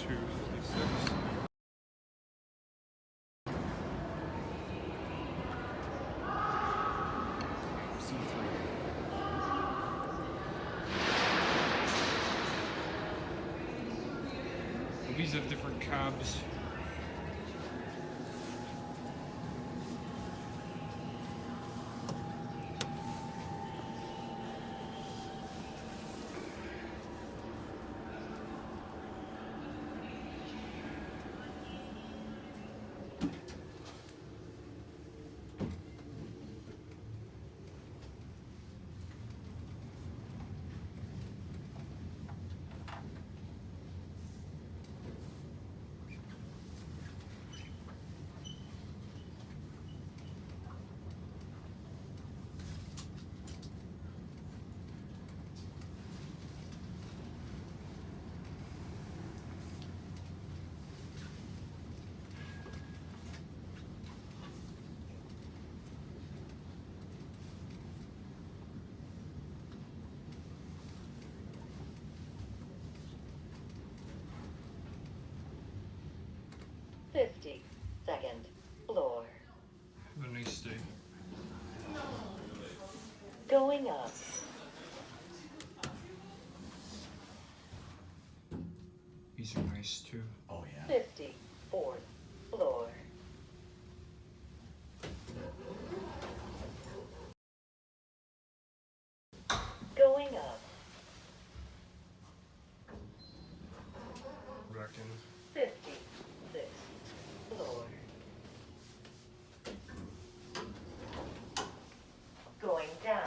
256. These have different cabs. Second floor. Have a nice day. Going up. These are nice too. Oh yeah. 54th floor. Going up. Reckon. 56th floor. Going down.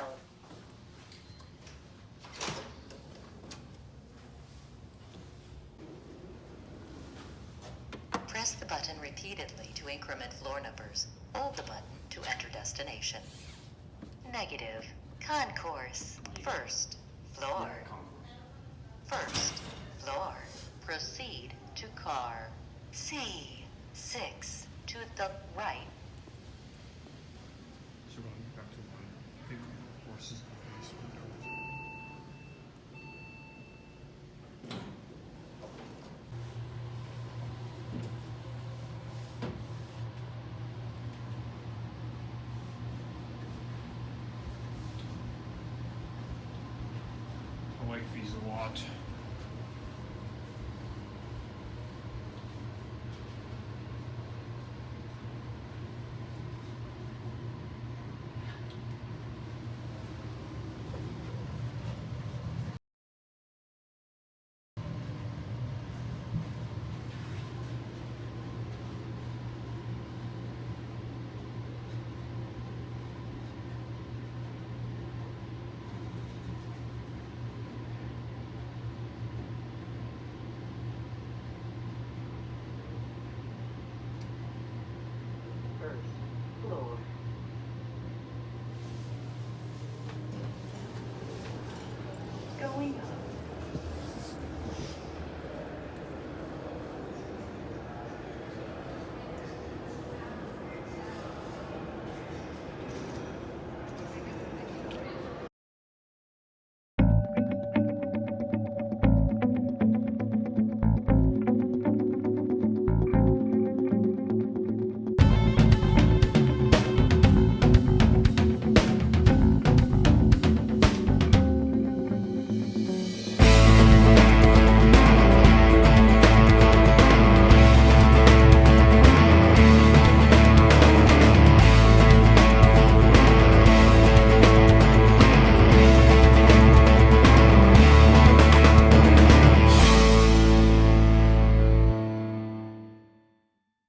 Press the button repeatedly to increment floor numbers. Hold the button to enter destination. Negative. Concourse. First floor. First floor. Proceed to car. C6 to the right. So we're going back to one. Big horses in the basement. I like these a lot. First floor. Going up.